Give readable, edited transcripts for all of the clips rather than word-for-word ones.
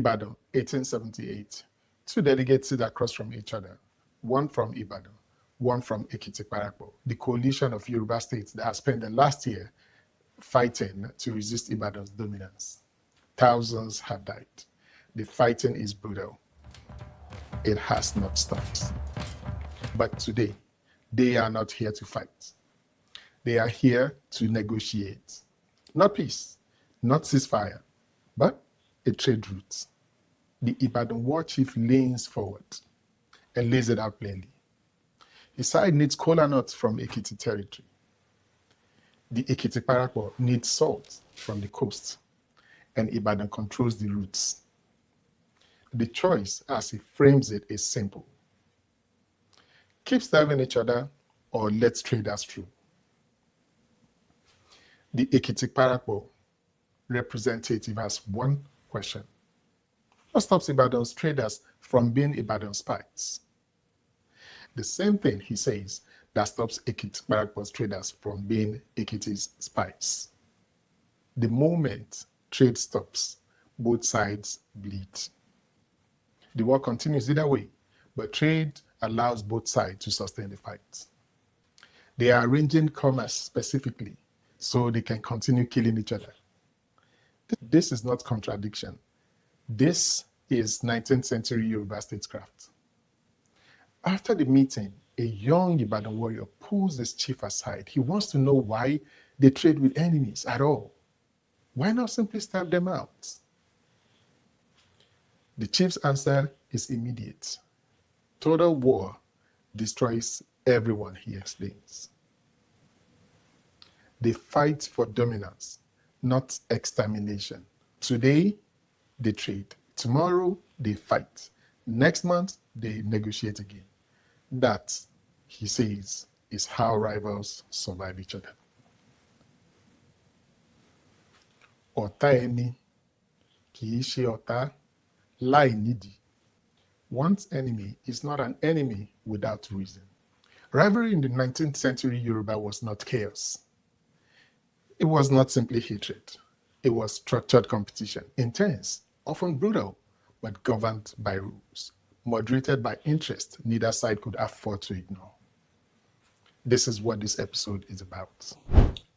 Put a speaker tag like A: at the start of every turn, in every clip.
A: Ibadan, 1878. Two delegates sit across from each other, one from Ibadan, one from Ekitiparapo, the coalition of Yoruba states that has spent the last year fighting to resist Ibadan's dominance. Thousands have died. The fighting is brutal. It has not stopped. But today, they are not here to fight. They are here to negotiate. Not peace, not ceasefire, but a trade route. The Ibadan war chief leans forward and lays it out plainly. His side needs kola nuts from Ekiti territory. The Ekitiparapo needs salt from the coast, and Ibadan controls the routes. The choice, as he frames it, is simple. Keep starving each other, or let's trade us through. The Ekitiparapo representative has one question. What stops Ibadan's traders from being Ibadan spies? The same thing, he says, that stops Ekitiparapo's traders from being Ekiti's spies. The moment trade stops, both sides bleed. The war continues either way, but trade allows both sides to sustain the fight. They are arranging commerce specifically so they can continue killing each other. This is not contradiction. This is 19th century Yoruba statecraft. After the meeting, a young Ibadan warrior pulls his chief aside. He wants to know why they trade with enemies at all. Why not simply stab them out? The chief's answer is immediate. Total war destroys everyone, he explains. They fight for dominance, not extermination. Today, they trade. Tomorrow, they fight. Next month, they negotiate again. That, he says, is how rivals survive each other. Ọ̀tá ẹni kì í ṣe ọ̀tá láì nídìí. One's enemy is not an enemy without reason. Rivalry in the 19th century Yoruba was not chaos. It was not simply hatred. It was structured competition, intense, often brutal, but governed by rules, moderated by interest neither side could afford to ignore. This is what this episode is about.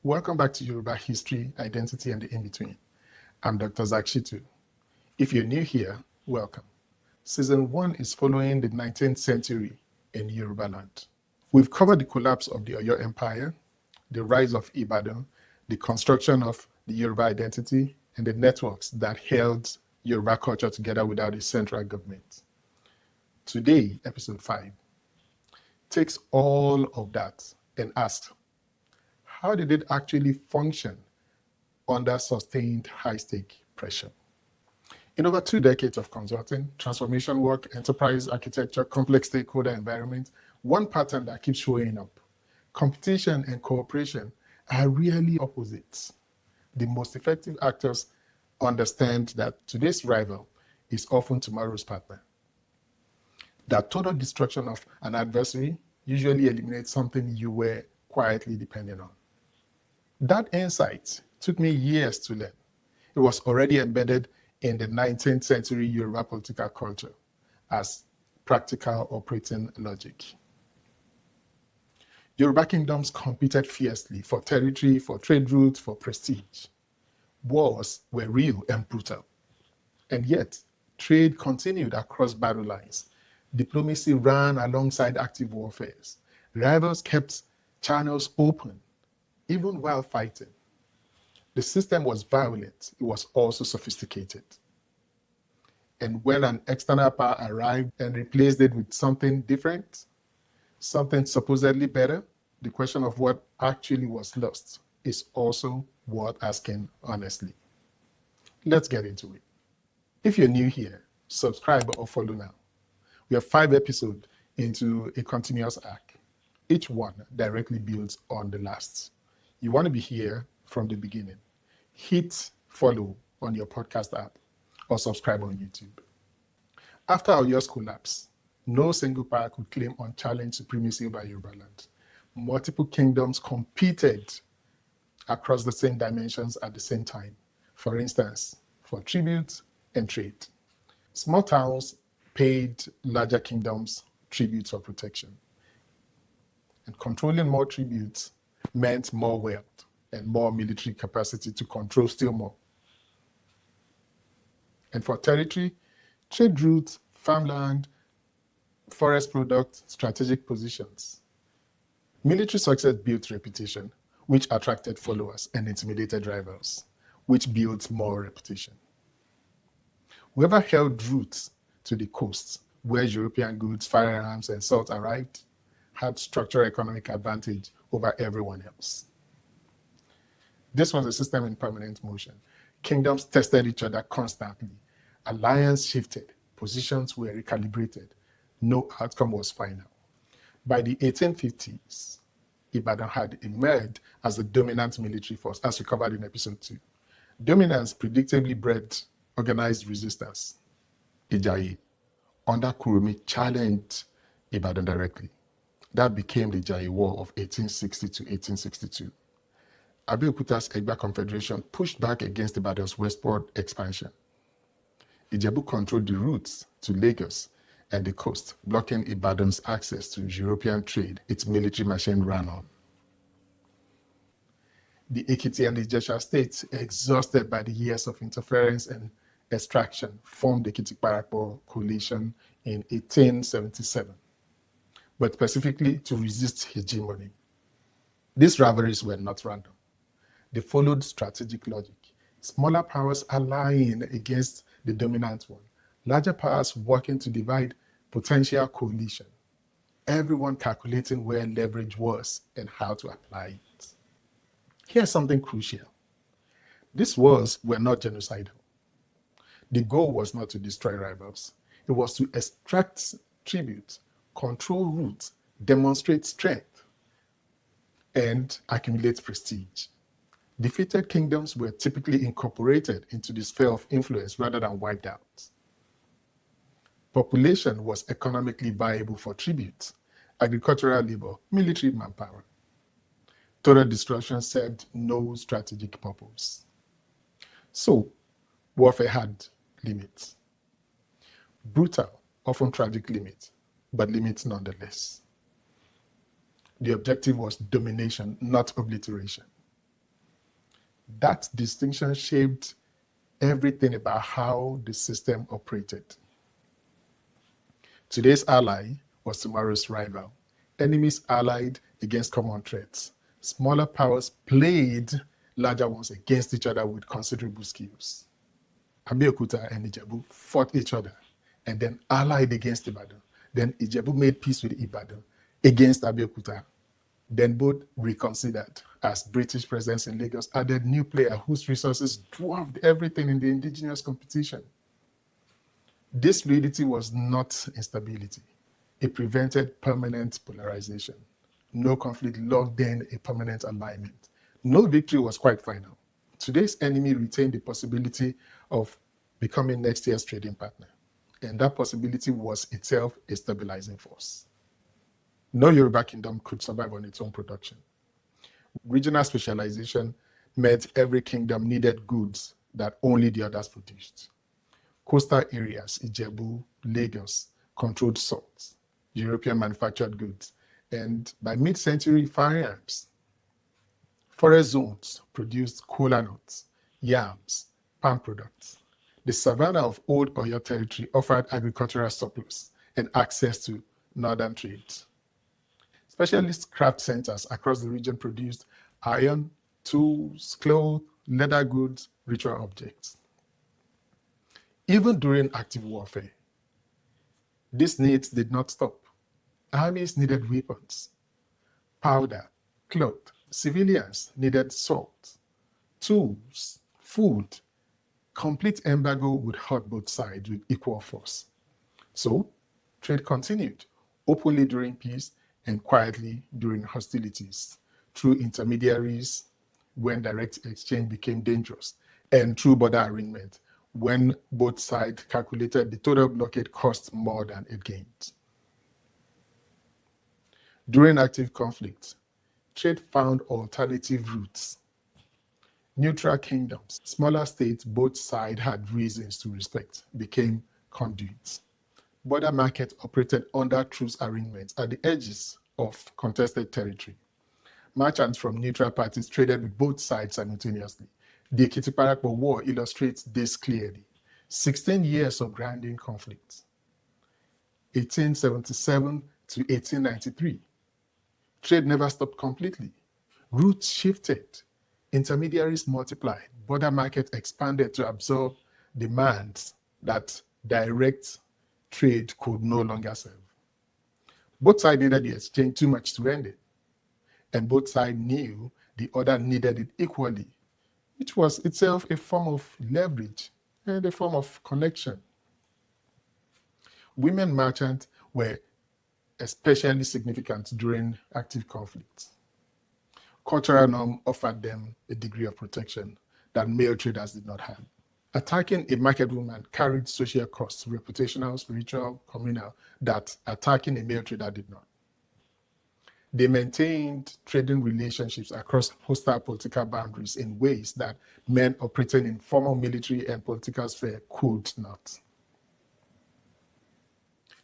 A: Welcome back to Yoruba History, Identity, and the In-Between. I'm Dr. Zakshitu. If you're new here, welcome. Season 1 is following the 19th century in Yorubaland. We've covered the collapse of the Oyo Empire, the rise of Ibadan, the construction of the Yoruba identity, and the networks that held Yoruba culture together without a central government. Today, episode 5, takes all of that and asks, how did it actually function under sustained high-stake pressure? In over 2 decades of consulting, transformation work, enterprise architecture, complex stakeholder environment, one pattern that keeps showing up: competition and cooperation are really opposites. The most effective actors understand that today's rival is often tomorrow's partner. That total destruction of an adversary usually eliminates something you were quietly depending on. That insight took me years to learn. It was already embedded in the 19th century Yoruba political culture as practical operating logic. Yoruba kingdoms competed fiercely for territory, for trade routes, for prestige. Wars were real and brutal. And yet, trade continued across battle lines. Diplomacy ran alongside active warfares. Rivals kept channels open, even while fighting. The system was violent. It was also sophisticated. And when an external power arrived and replaced it with something different, something supposedly better, the question of what actually was lost is also worth asking honestly. Let's get into it. If you're new here, subscribe or follow now. We have 5 episodes into a continuous arc. Each one directly builds on the last. You want to be here from the beginning. Hit follow on your podcast app or subscribe on YouTube. After Oyo's collapse, no single power could claim unchallenged supremacy over Yorubaland. Multiple kingdoms competed across the same dimensions at the same time. For instance, for tribute and trade. Small towns paid larger kingdoms tributes for protection. And controlling more tributes meant more wealth and more military capacity to control still more. And for territory, trade routes, farmland, forest products, strategic positions. Military success built reputation, which attracted followers and intimidated rivals, which built more reputation. Whoever held routes to the coasts where European goods, firearms, and salt arrived had structural economic advantage over everyone else. This was a system in permanent motion. Kingdoms tested each other constantly. Alliance shifted. Positions were recalibrated. No outcome was final. By the 1850s, Ibadan had emerged as the dominant military force, as we covered in episode 2. Dominance predictably bred organized resistance. Ijayi, under Kurumi, challenged Ibadan directly. That became the Ijayi War of 1860 to 1862. Abeokuta's Egba Confederation pushed back against Ibadan's westward expansion. Ijebu controlled the routes to Lagos and the coast, blocking Ibadan's access to European trade its military machine ran on. The Ekiti and Ijesha states, exhausted by the years of interference and extraction, formed the Ekitiparapo coalition in 1877, but specifically to resist hegemony. These rivalries were not random. They followed strategic logic. Smaller powers allying against the dominant one, larger powers working to divide potential coalition, everyone calculating where leverage was and how to apply it. Here's something crucial. These wars were not genocidal. The goal was not to destroy rivals. It was to extract tribute, control routes, demonstrate strength, and accumulate prestige. Defeated kingdoms were typically incorporated into the sphere of influence rather than wiped out. Population was economically viable for tribute, agricultural labor, military manpower. Total destruction served no strategic purpose. So, warfare had limits. Brutal, often tragic limits, but limits nonetheless. The objective was domination, not obliteration. That distinction shaped everything about how the system operated. Today's ally was tomorrow's rival. Enemies allied against common threats. Smaller powers played larger ones against each other with considerable skills. Abeokuta and Ijebu fought each other and then allied against Ibadan. Then Ijebu made peace with Ibadan against Abeokuta. Then both reconsidered as British presence in Lagos added new player whose resources dwarfed everything in the indigenous competition. This fluidity was not instability. It prevented permanent polarization. No conflict locked in a permanent alignment. No victory was quite final. Today's enemy retained the possibility of becoming next year's trading partner. And that possibility was itself a stabilizing force. No Yoruba kingdom could survive on its own production. Regional specialization meant every kingdom needed goods that only the others produced. Coastal areas, Ijebu, Lagos, controlled salt, European manufactured goods, and by mid-century, firearms. Forest zones produced kola nuts, yams, palm products. The savanna of Old Oyo territory offered agricultural surplus and access to northern trades. Specialist craft centers across the region produced iron, tools, clothes, leather goods, ritual objects. Even during active warfare, these needs did not stop. Armies needed weapons, powder, cloth. Civilians needed salt, tools, food. Complete embargo would hurt both sides with equal force. So, trade continued, openly during peace and quietly during hostilities, through intermediaries when direct exchange became dangerous, and through border arrangement when both sides calculated the total blockade cost more than it gained. During active conflict, trade found alternative routes. Neutral kingdoms, smaller states both sides had reasons to respect, became conduits. Border markets operated under truce arrangements at the edges of contested territory. Merchants from neutral parties traded with both sides simultaneously. The Ekitiparapo War illustrates this clearly. 16 years of grinding conflict. 1877 to 1893. Trade never stopped completely. Routes shifted. Intermediaries multiplied. Border market expanded to absorb demands that direct trade could no longer serve. Both sides needed the exchange too much to end it. And both sides knew the other needed it equally, which was itself a form of leverage and a form of connection. Women merchants were especially significant during active conflicts. Cultural norm offered them a degree of protection that male traders did not have. Attacking a market woman carried social costs, reputational, spiritual, communal, that attacking a male trader did not. They maintained trading relationships across hostile political boundaries in ways that men operating in formal military and political sphere could not.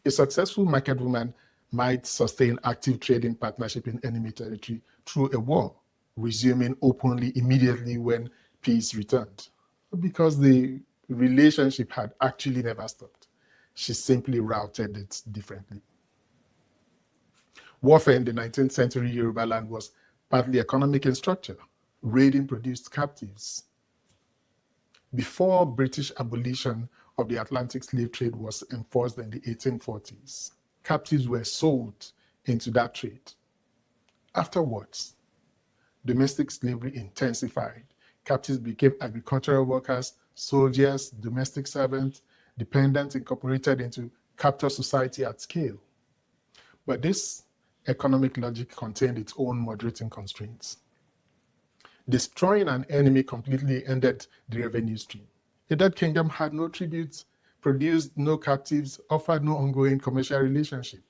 A: A successful market woman might sustain active trading partnership in enemy territory through a war, resuming openly immediately when peace returned, because the relationship had actually never stopped. She simply routed it differently. Warfare in the 19th century Yorubaland was partly economic in structure. Raiding produced captives. Before British abolition of the Atlantic slave trade was enforced in the 1840s, captives were sold into that trade. Afterwards, domestic slavery intensified. Captives became agricultural workers, soldiers, domestic servants, dependents incorporated into captor society at scale. But this economic logic contained its own moderating constraints. Destroying an enemy completely ended the revenue stream. A dead kingdom had no tributes, produced no captives, offered no ongoing commercial relationship.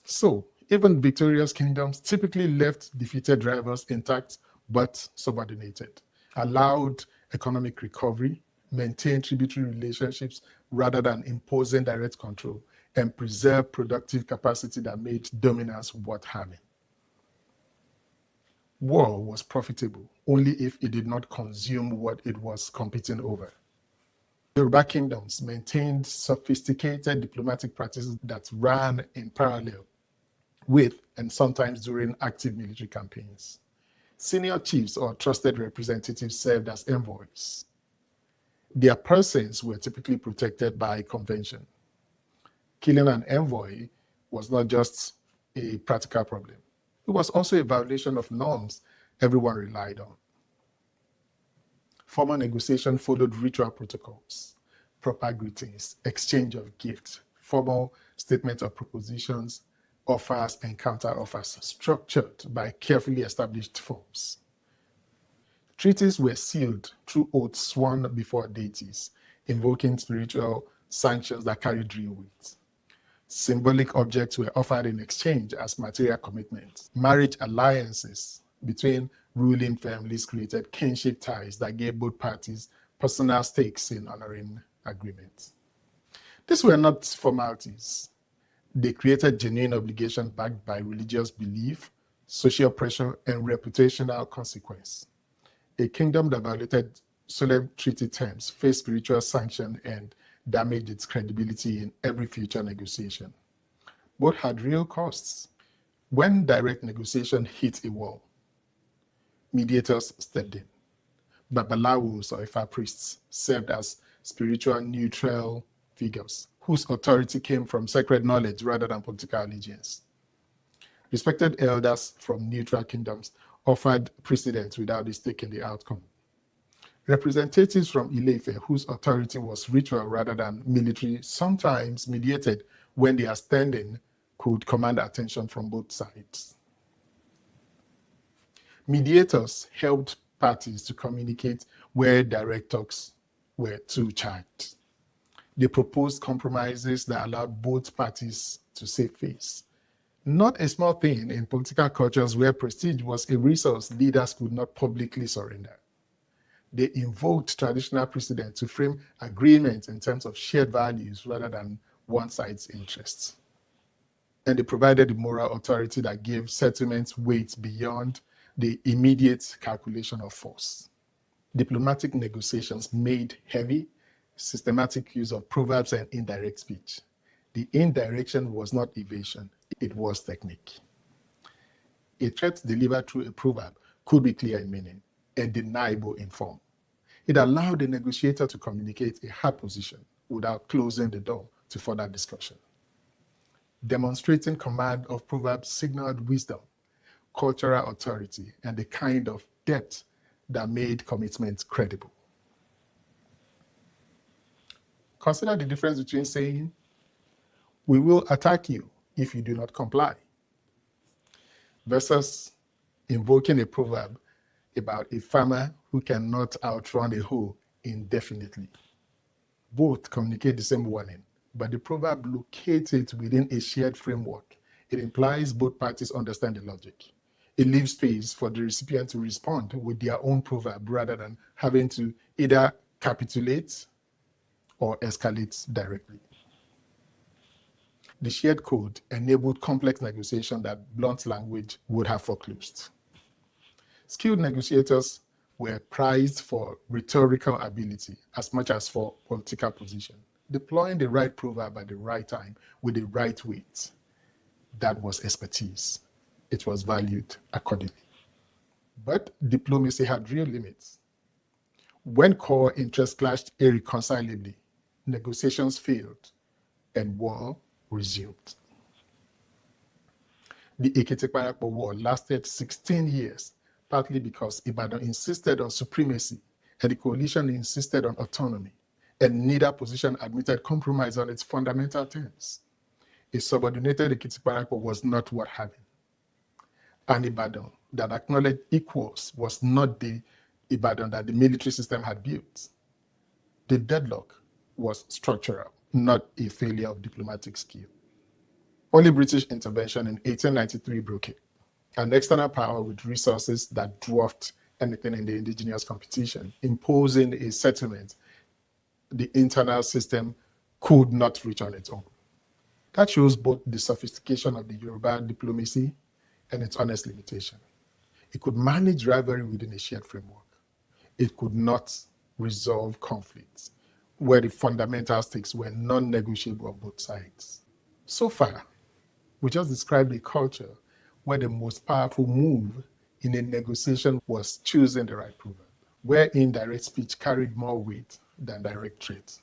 A: So, even victorious kingdoms typically left defeated rivals intact but subordinated, allowed economic recovery, maintained tributary relationships rather than imposing direct control, and preserved productive capacity that made dominance worth having. War was profitable only if it did not consume what it was competing over. Yoruba kingdoms maintained sophisticated diplomatic practices that ran in parallel with and sometimes during active military campaigns. Senior chiefs or trusted representatives served as envoys. Their persons were typically protected by convention. Killing an envoy was not just a practical problem. It was also a violation of norms everyone relied on. Formal negotiation followed ritual protocols, proper greetings, exchange of gifts, formal statement of propositions, offers and counter-offers, structured by carefully established forms. Treaties were sealed through oaths sworn before deities, invoking spiritual sanctions that carried real weight. Symbolic objects were offered in exchange as material commitments. Marriage alliances between ruling families created kinship ties that gave both parties personal stakes in honoring agreements. These were not formalities. They created genuine obligations backed by religious belief, social pressure, and reputational consequence. A kingdom that violated solemn treaty terms faced spiritual sanction and damaged its credibility in every future negotiation. Both had real costs. When direct negotiation hit a wall, mediators stepped in. Babalawos or Ifa priests served as spiritual neutral figures whose authority came from sacred knowledge rather than political allegiance. Respected elders from neutral kingdoms offered precedence without a stake in the outcome. Representatives from Ile-Ife, whose authority was ritual rather than military, sometimes mediated when their standing could command attention from both sides. Mediators helped parties to communicate where direct talks were too charged. They proposed compromises that allowed both parties to save face. Not a small thing in political cultures where prestige was a resource leaders could not publicly surrender. They invoked traditional precedent to frame agreements in terms of shared values rather than one side's interests. And they provided the moral authority that gave settlements weight beyond the immediate calculation of force. Diplomatic negotiations made heavy, systematic use of proverbs and indirect speech. The indirection was not evasion, it was technique. A threat delivered through a proverb could be clear in meaning and deniable in form. It allowed the negotiator to communicate a hard position without closing the door to further discussion. Demonstrating command of proverbs signaled wisdom, cultural authority, and the kind of depth that made commitment credible. Consider the difference between saying, "We will attack you if you do not comply," versus invoking a proverb about a farmer who cannot outrun a hoe indefinitely. Both communicate the same warning, but the proverb locates it within a shared framework. It implies both parties understand the logic. It leaves space for the recipient to respond with their own proverb rather than having to either capitulate or escalate directly. The shared code enabled complex negotiation that blunt language would have foreclosed. Skilled negotiators were prized for rhetorical ability as much as for political position. Deploying the right proverb at the right time with the right weight, that was expertise. It was valued accordingly. But diplomacy had real limits. When core interests clashed irreconcilably, negotiations failed and war resumed. The Ekitiparapo War lasted 16 years, partly because Ibadan insisted on supremacy and the coalition insisted on autonomy, and neither position admitted compromise on its fundamental terms. A subordinated Ekitiparapo was not worth having. An Ibadan that acknowledged equals was not the Ibadan that the military system had built. The deadlock was structural, not a failure of diplomatic skill. Only British intervention in 1893 broke it. An external power with resources that dwarfed anything in the indigenous competition, imposing a settlement the internal system could not reach on its own. That shows both the sophistication of the Yoruba diplomacy and its honest limitation. It could manage rivalry within a shared framework. It could not resolve conflicts where the fundamental stakes were non-negotiable on both sides. So far, we just described a culture where the most powerful move in a negotiation was choosing the right proverb, where indirect speech carried more weight than direct traits,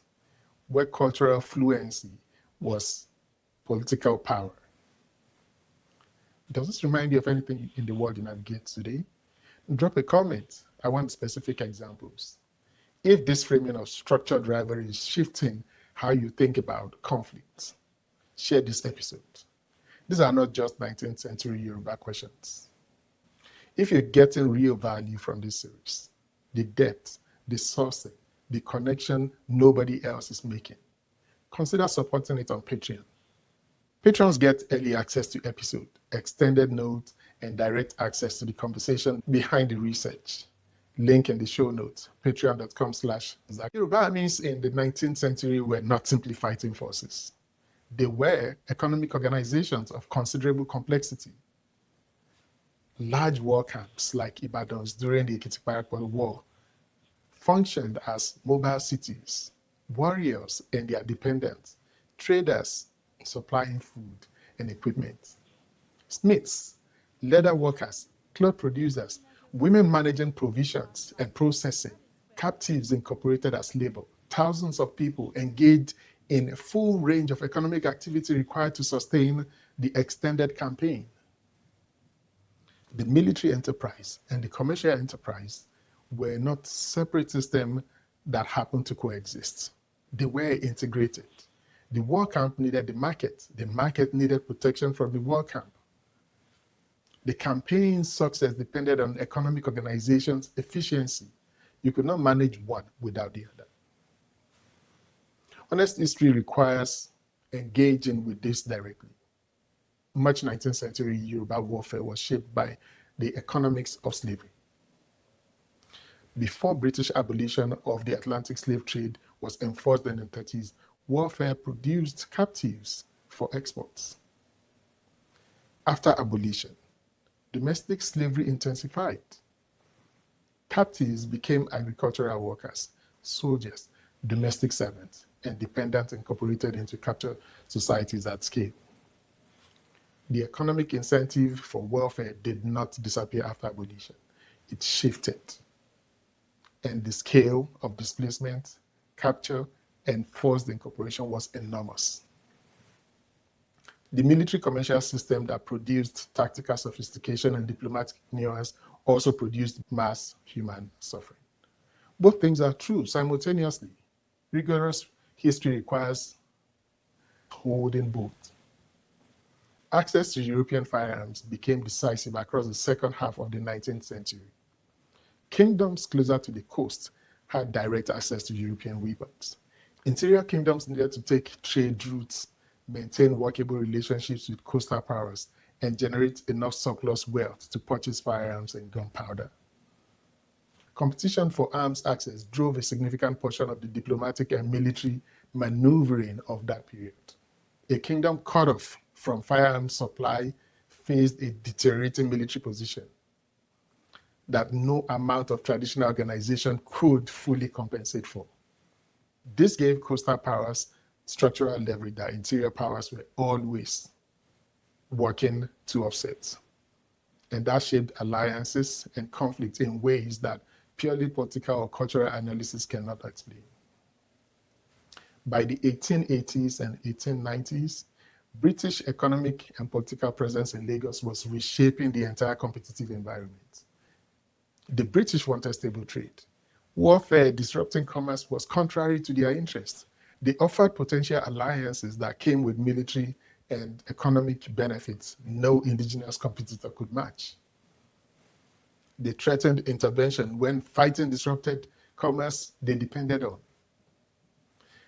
A: where cultural fluency was political power. Does this remind you of anything in the world you navigate today? Drop a comment. I want specific examples. If this framing of structured rivalry is shifting how you think about conflicts, share this episode. These are not just 19th century Yoruba questions. If you're getting real value from this series, the depth, the sourcing, the connection nobody else is making, consider supporting it on Patreon. Patrons get early access to episodes, extended notes, and direct access to the conversation behind the research. Link in the show notes, patreon.com/Zach. Yoruba means in the 19th century were not simply fighting forces. They were economic organizations of considerable complexity. Large war camps like Ibadan's during the Ekitiparapo War functioned as mobile cities, warriors and their dependents, traders supplying food and equipment, smiths, leather workers, cloth producers, women managing provisions and processing, captives incorporated as labor, thousands of people engaged in a full range of economic activity required to sustain the extended campaign. The military enterprise and the commercial enterprise were not separate systems that happened to coexist. They were integrated. The war camp needed the market needed protection from the war camp. The campaign's success depended on economic organization's efficiency. You could not manage one without the other. Honest history requires engaging with this directly. Much 19th century Yoruba warfare was shaped by the economics of slavery. Before British abolition of the Atlantic slave trade was enforced in the 30s, warfare produced captives for exports. After abolition, domestic slavery intensified. Captives became agricultural workers, soldiers, domestic servants, and dependents incorporated into captured societies at scale. The economic incentive for welfare did not disappear after abolition. It shifted, and the scale of displacement, capture, and forced incorporation was enormous. The military commercial system that produced tactical sophistication and diplomatic nuance also produced mass human suffering. Both things are true simultaneously. Rigorous history requires holding both. Access to European firearms became decisive across the second half of the 19th century. Kingdoms closer to the coast had direct access to European weapons. Interior kingdoms needed to take trade routes, maintain workable relationships with coastal powers, and generate enough surplus wealth to purchase firearms and gunpowder. Competition for arms access drove a significant portion of the diplomatic and military maneuvering of that period. A kingdom cut off from firearms supply faced a deteriorating military position that no amount of traditional organization could fully compensate for. This gave coastal powers structural leverage that interior powers were always working to offset. And that shaped alliances and conflicts in ways that purely political or cultural analysis cannot explain. By the 1880s and 1890s, British economic and political presence in Lagos was reshaping the entire competitive environment. The British wanted stable trade. Warfare disrupting commerce was contrary to their interests. They offered potential alliances that came with military and economic benefits no indigenous competitor could match. They threatened intervention when fighting disrupted commerce they depended on.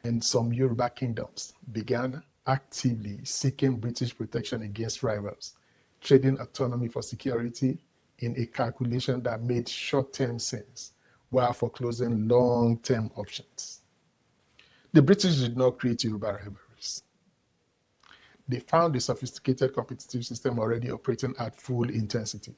A: And some Yoruba kingdoms began actively seeking British protection against rivals, trading autonomy for security in a calculation that made short-term sense while foreclosing long-term options. The British did not create Yoruba rivalries. They found a sophisticated competitive system already operating at full intensity.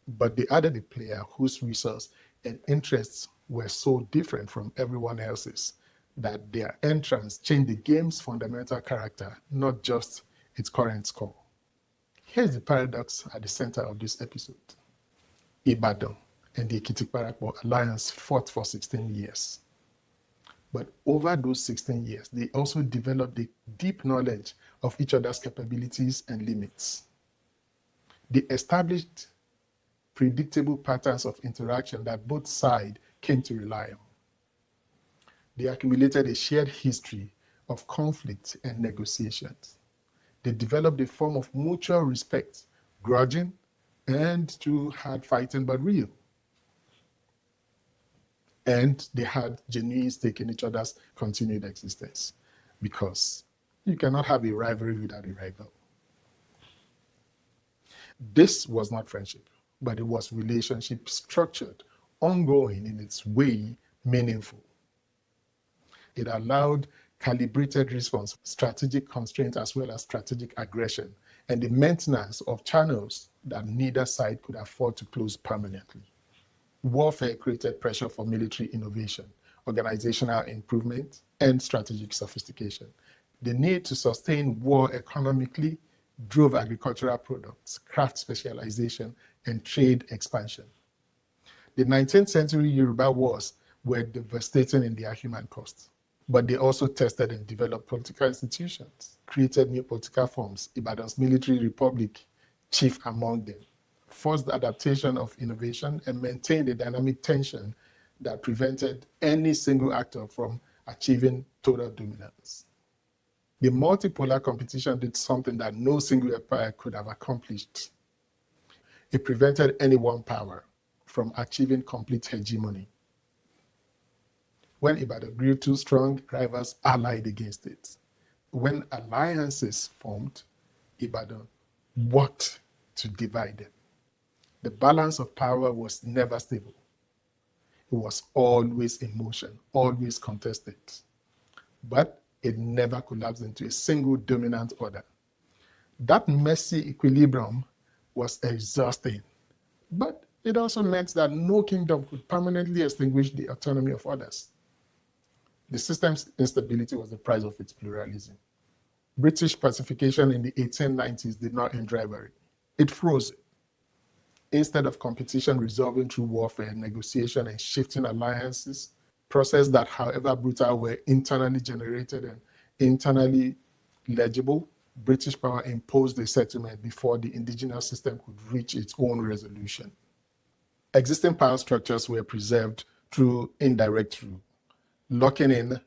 A: But they added a player whose resources and interests were so different from everyone else's that their entrance changed the game's fundamental character, not just its current score. Here's the paradox at the center of this episode. Ibadan and the Ekitiparapo alliance fought for 16 years. But over those 16 years, they also developed a deep knowledge of each other's capabilities and limits. They established predictable patterns of interaction that both sides came to rely on. They accumulated a shared history of conflict and negotiations. They developed a form of mutual respect, grudging and through hard fighting but real. And they had genuine stake in each other's continued existence, because you cannot have a rivalry without a rival. This was not friendship, but it was relationship structured, ongoing in its way, meaningful. It allowed calibrated response, strategic constraint, as well as strategic aggression, and the maintenance of channels that neither side could afford to close permanently. Warfare created pressure for military innovation, organizational improvement, and strategic sophistication. The need to sustain war economically drove agricultural products, craft specialization, and trade expansion. The 19th century Yoruba wars were devastating in their human cost, but they also tested and developed political institutions, created new political forms, Ibadan's military republic chief among them, forced adaptation of innovation, and maintained a dynamic tension that prevented any single actor from achieving total dominance. The multipolar competition did something that no single empire could have accomplished. It prevented any one power from achieving complete hegemony. When Ibadan grew too strong, rivals allied against it. When alliances formed, Ibadan worked to divide them. The balance of power was never stable. It was always in motion, always contested. But it never collapsed into a single dominant order. That messy equilibrium was exhausting, but it also meant that no kingdom could permanently extinguish the autonomy of others. The system's instability was the price of its pluralism. British pacification in the 1890s did not end rivalry. It froze it. Instead of competition resolving through warfare, negotiation, and shifting alliances, processes that, however brutal, were internally generated and internally legible, British power imposed a settlement before the indigenous system could reach its own resolution. Existing power structures were preserved through indirect rule, locking in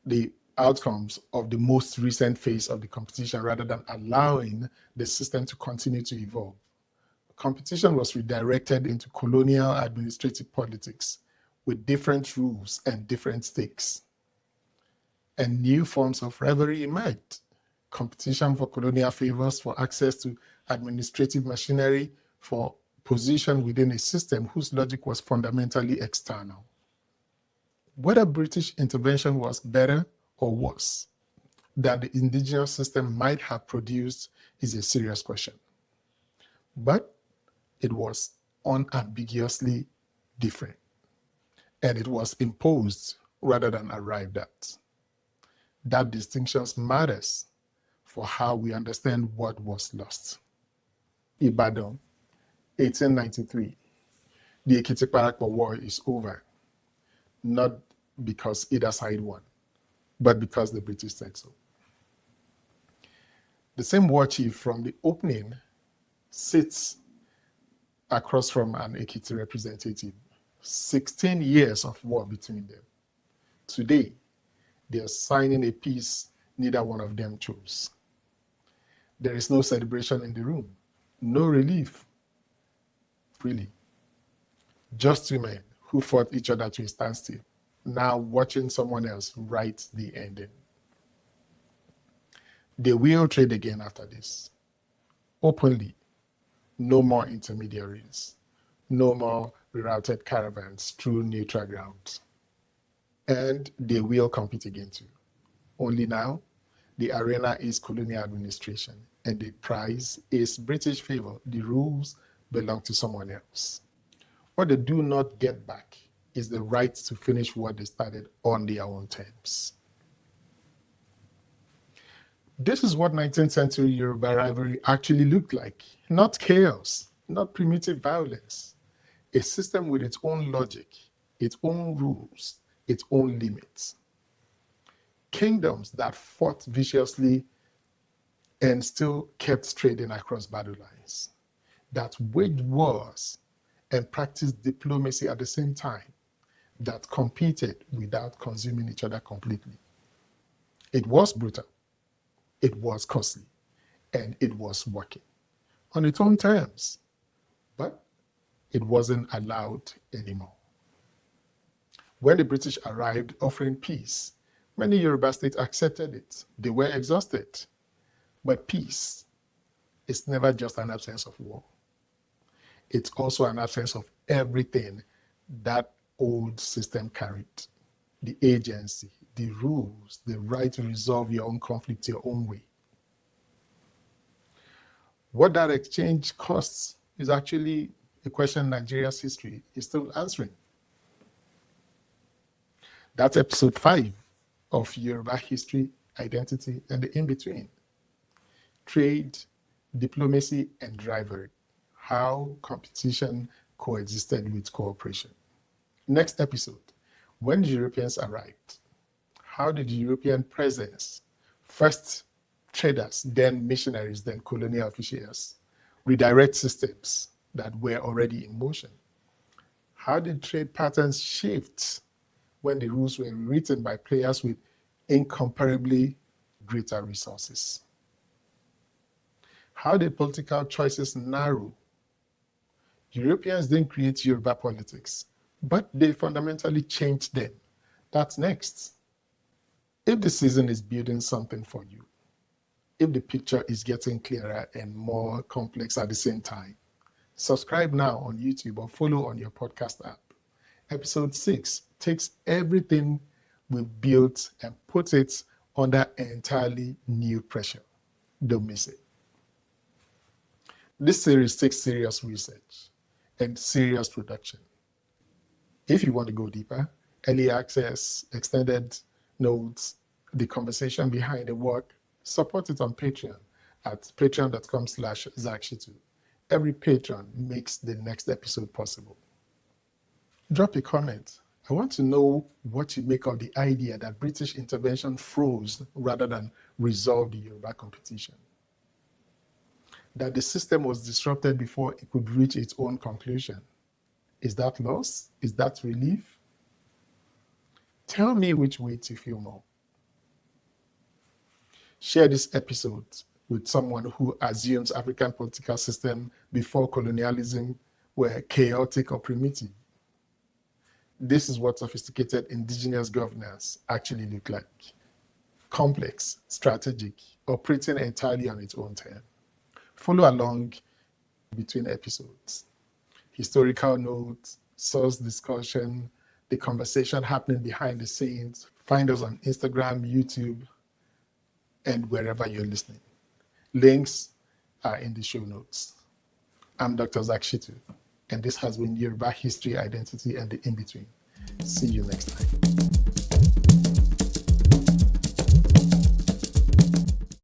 A: the outcomes of the most recent phase of the competition rather than allowing the system to continue to evolve. Competition was redirected into colonial administrative politics with different rules and different stakes. And new forms of rivalry emerged. Competition for colonial favors, for access to administrative machinery, for position within a system whose logic was fundamentally external. Whether British intervention was better or worse than the indigenous system might have produced is a serious question. But it was unambiguously different, and it was imposed rather than arrived at. That distinction matters for how we understand what was lost. Ibadan, 1893. The Ekitiparapo War is over, not because either side won, but because the British said so. The same war chief from the opening sits across from an Ekiti representative. 16 years of war between them. Today, they are signing a peace neither one of them chose. There is no celebration in the room, no relief, really. Just two men who fought each other to a standstill, now watching someone else write the ending. They will trade again after this, openly. No more intermediaries, no more rerouted caravans through neutral ground. And they will compete again too. Only now, the arena is colonial administration, and the prize is British favor. The rules belong to someone else. What they do not get back is the right to finish what they started on their own terms. This is what 19th century Yoruba rivalry actually looked like. Not chaos, not primitive violence. A system with its own logic, its own rules, its own limits. Kingdoms that fought viciously and still kept trading across battle lines. That waged wars and practiced diplomacy at the same time. That competed without consuming each other completely. It was brutal. It was costly, and it was working on its own terms, but it wasn't allowed anymore. When the British arrived offering peace, many Yoruba states accepted it. They were exhausted. But peace is never just an absence of war. It's also an absence of everything that old system carried. The agency, the rules, the right to resolve your own conflict your own way. What that exchange costs is actually a question Nigeria's history is still answering. That's episode 5 of Yoruba History, Identity, and the In-Between. Trade, diplomacy, and rivalry. How competition coexisted with cooperation. Next episode, when the Europeans arrived, how did the European presence, first traders, then missionaries, then colonial officials, redirect systems that were already in motion? How did trade patterns shift when the rules were written by players with incomparably greater resources? How did political choices narrow? Europeans didn't create Yoruba politics, but they fundamentally changed them. That's next. If the season is building something for you, if the picture is getting clearer and more complex at the same time, Subscribe now on YouTube or follow on your podcast app. Episode 6 takes everything we've built and puts it under entirely new pressure. Don't miss it. This series takes serious research and serious production. If you want to go deeper, early access, extended notes, the conversation behind the work, support it on Patreon at patreon.com/Zakshitu. Every patron makes the next episode possible. Drop a comment. I want to know what you make of the idea that British intervention froze rather than resolved the Yoruba competition. That the system was disrupted before it could reach its own conclusion. Is that loss? Is that relief? Tell me which way to feel more. Share this episode with someone who assumes African political system before colonialism were chaotic or primitive. This is what sophisticated indigenous governance actually look like. Complex, strategic, operating entirely on its own terms. Follow along between episodes. Historical notes, source discussion, the conversation happening behind the scenes. Find us on Instagram, YouTube, and wherever you're listening. Links are in the show notes. I'm Dr. Zakshitu, and this has been Yoruba History, Identity, and the In-Between. See you next time.